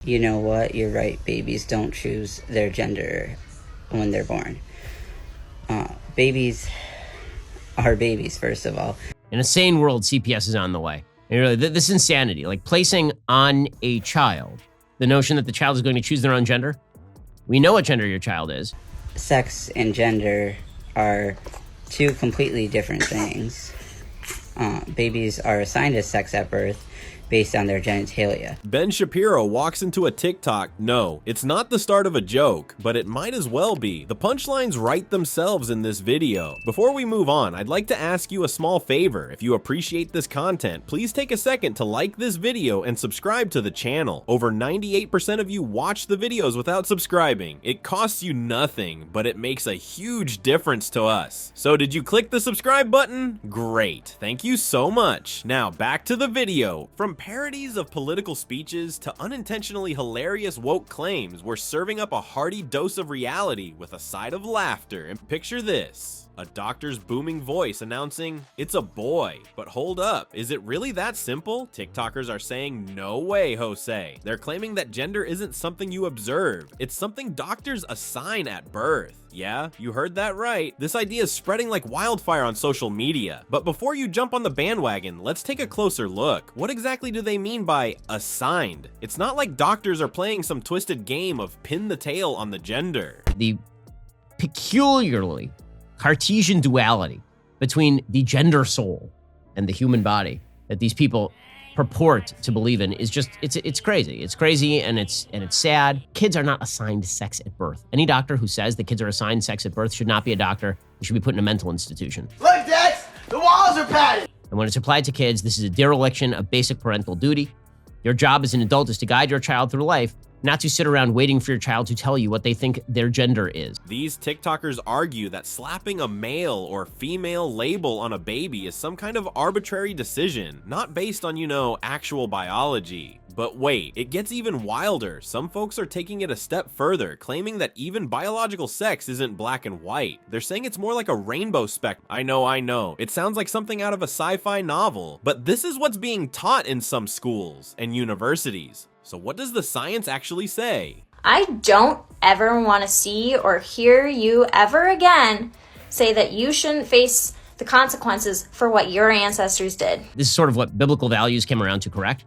You know what? You're right. Babies don't choose their gender when they're born. Babies are babies, first of all. In a sane world, CPS is on the way. And really, this insanity, like placing on a child the notion that the child is going to choose their own gender. We know what gender your child is. Sex and gender are two completely different things. Babies are assigned a sex at birth based on their genitalia. Ben Shapiro walks into a TikTok. No, it's not the start of a joke, but it might as well be. The punchlines write themselves in this video. Before we move on, I'd like to ask you a small favor. If you appreciate this content, please take a second to like this video and subscribe to the channel. Over 98% of you watch the videos without subscribing. It costs you nothing, but it makes a huge difference to us. So did you click the subscribe button? Great, thank you so much. Now back to the video. From parodies of political speeches to unintentionally hilarious woke claims, we're serving up a hearty dose of reality with a side of laughter. And picture this. A doctor's booming voice announcing, "It's a boy." But hold up, is it really that simple? TikTokers are saying, no way, Jose. They're claiming that gender isn't something you observe. It's something doctors assign at birth. Yeah, you heard that right. This idea is spreading like wildfire on social media. But before you jump on the bandwagon, let's take a closer look. What exactly do they mean by assigned? It's not like doctors are playing some twisted game of pin the tail on the gender. The peculiarly Cartesian duality between the gender soul and the human body that these people purport to believe in is just, it's crazy. It's crazy and it's sad. Kids are not assigned sex at birth. Any doctor who says that kids are assigned sex at birth should not be a doctor. They should be put in a mental institution. Look, Dex, the walls are padded. And when it's applied to kids, this is a dereliction of basic parental duty. Your job as an adult is to guide your child through life, not to sit around waiting for your child to tell you what they think their gender is. These TikTokers argue that slapping a male or female label on a baby is some kind of arbitrary decision, not based on, actual biology. But wait, it gets even wilder. Some folks are taking it a step further, claiming that even biological sex isn't black and white. They're saying it's more like a rainbow spectrum. I know. It sounds like something out of a sci-fi novel, but this is what's being taught in some schools and universities. So what does the science actually say? I don't ever want to see or hear you ever again say that you shouldn't face the consequences for what your ancestors did. This is sort of what biblical values came around to correct.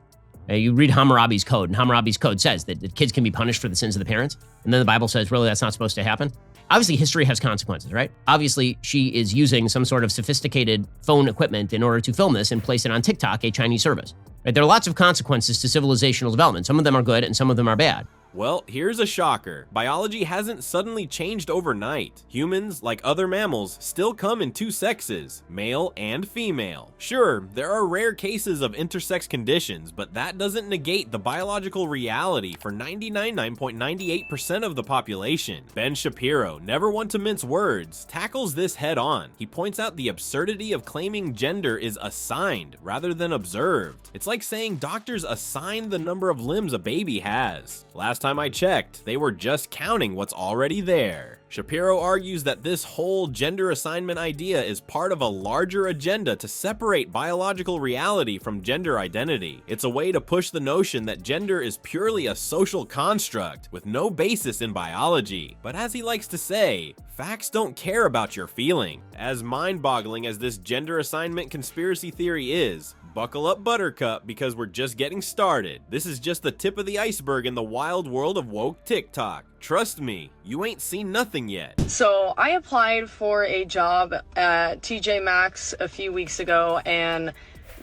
You read Hammurabi's code, and Hammurabi's code says that kids can be punished for the sins of the parents. And then the Bible says, really, that's not supposed to happen. Obviously, history has consequences, right? Obviously, she is using some sort of sophisticated phone equipment in order to film this and place it on TikTok, a Chinese service. Right? There are lots of consequences to civilizational development. Some of them are good and some of them are bad. Well, here's a shocker. Biology hasn't suddenly changed overnight. Humans, like other mammals, still come in two sexes, male and female. Sure, there are rare cases of intersex conditions, but that doesn't negate the biological reality for 99.98% of the population. Ben Shapiro, never one to mince words, tackles this head on. He points out the absurdity of claiming gender is assigned rather than observed. It's like saying doctors assign the number of limbs a baby has. Last time I checked, they were just counting what's already there. Shapiro argues that this whole gender assignment idea is part of a larger agenda to separate biological reality from gender identity. It's a way to push the notion that gender is purely a social construct with no basis in biology. But as he likes to say, facts don't care about your feeling. As mind-boggling as this gender assignment conspiracy theory is, buckle up, Buttercup, because we're just getting started. This is just the tip of the iceberg in the wild world of woke TikTok. Trust me, you ain't seen nothing yet. So I applied for a job at TJ Maxx a few weeks ago and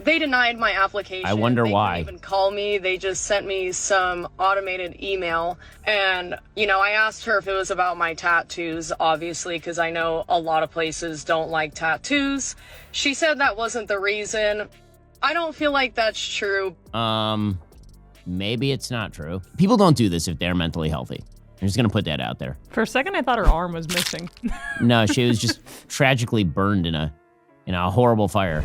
they denied my application. I wonder why. They didn't even call me. They just sent me some automated email. And, I asked her if it was about my tattoos, obviously, because I know a lot of places don't like tattoos. She said that wasn't the reason. I don't feel like that's true. Maybe it's not true. People don't do this if they're mentally healthy. I'm just gonna put that out there. For a second, I thought her arm was missing. No, she was just tragically burned in a horrible fire.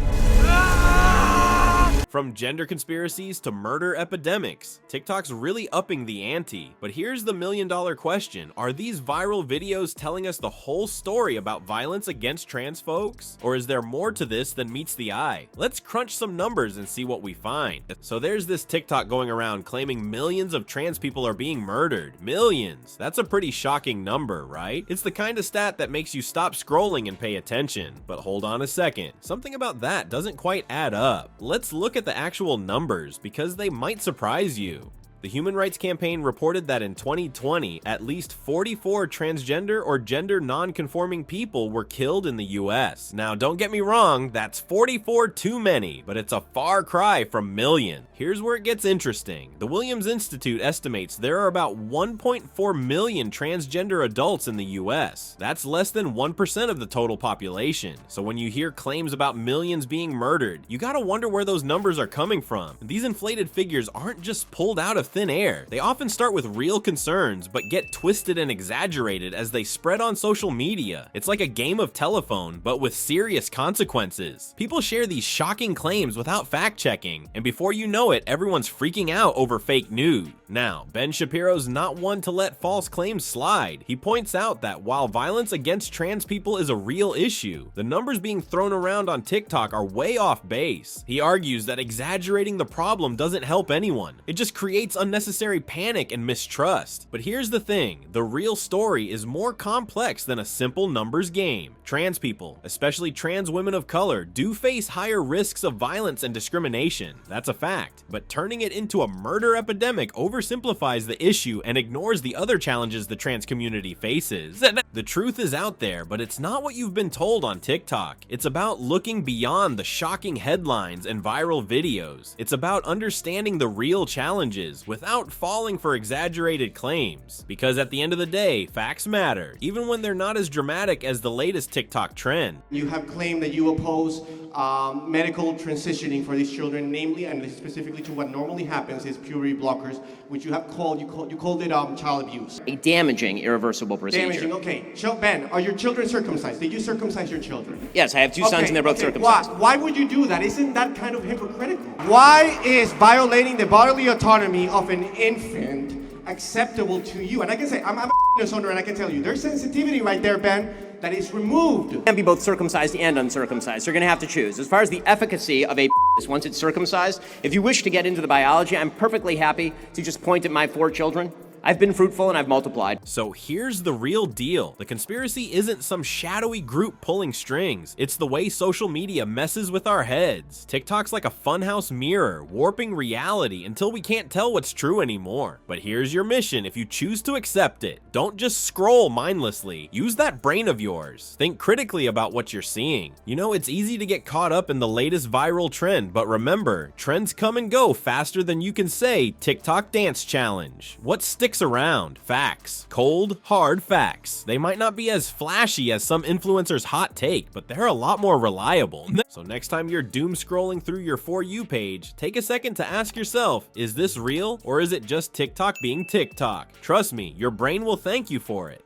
From gender conspiracies to murder epidemics, TikTok's really upping the ante. But here's the million-dollar question. Are these viral videos telling us the whole story about violence against trans folks? Or is there more to this than meets the eye? Let's crunch some numbers and see what we find. So there's this TikTok going around claiming millions of trans people are being murdered. Millions! That's a pretty shocking number, right? It's the kind of stat that makes you stop scrolling and pay attention. But hold on a second. Something about that doesn't quite add up. Let's look at the actual numbers because they might surprise you. The Human Rights Campaign reported that in 2020, at least 44 transgender or gender non-conforming people were killed in the US. Now, don't get me wrong, that's 44 too many, but it's a far cry from million. Here's where it gets interesting. The Williams Institute estimates there are about 1.4 million transgender adults in the US. That's less than 1% of the total population. So when you hear claims about millions being murdered, you gotta wonder where those numbers are coming from. These inflated figures aren't just pulled out of thin air. They often start with real concerns, but get twisted and exaggerated as they spread on social media. It's like a game of telephone, but with serious consequences. People share these shocking claims without fact-checking, and before you know it, everyone's freaking out over fake news. Now, Ben Shapiro's not one to let false claims slide. He points out that while violence against trans people is a real issue, the numbers being thrown around on TikTok are way off base. He argues that exaggerating the problem doesn't help anyone. It just creates unnecessary panic and mistrust. But here's the thing, the real story is more complex than a simple numbers game. Trans people, especially trans women of color, do face higher risks of violence and discrimination. That's a fact. But turning it into a murder epidemic oversimplifies the issue and ignores the other challenges the trans community faces. The truth is out there, but it's not what you've been told on TikTok. It's about looking beyond the shocking headlines and viral videos. It's about understanding the real challenges without falling for exaggerated claims. Because at the end of the day, facts matter, even when they're not as dramatic as the latest TikTok trend. You have claimed that you oppose medical transitioning for these children, namely and specifically to what normally happens is puberty blockers, which you have called, you called it child abuse. A damaging, irreversible procedure. Damaging, okay. Ben, are your children circumcised? Did you circumcise your children? Yes, I have two sons and they're both circumcised. Why would you do that? Isn't that kind of hypocritical? Why is violating the bodily autonomy of an infant acceptable to you? And I can say, I'm a owner and I can tell you, there's sensitivity right there, Ben, that is removed. You can't be both circumcised and uncircumcised. You're going to have to choose. As far as the efficacy of a once it's circumcised, if you wish to get into the biology, I'm perfectly happy to just point at my 4 children. I've been fruitful and I've multiplied. So here's the real deal. The conspiracy isn't some shadowy group pulling strings. It's the way social media messes with our heads. TikTok's like a funhouse mirror, warping reality until we can't tell what's true anymore. But here's your mission if you choose to accept it. Don't just scroll mindlessly. Use that brain of yours. Think critically about what you're seeing. You know, it's easy to get caught up in the latest viral trend, but remember, trends come and go faster than you can say TikTok dance challenge. What sticks around? Facts. Cold, hard facts. They might not be as flashy as some influencers' hot take, but they're a lot more reliable. So next time you're doom scrolling through your For You page, take a second to ask yourself, is this real or is it just TikTok being TikTok? Trust me, your brain will thank you for it.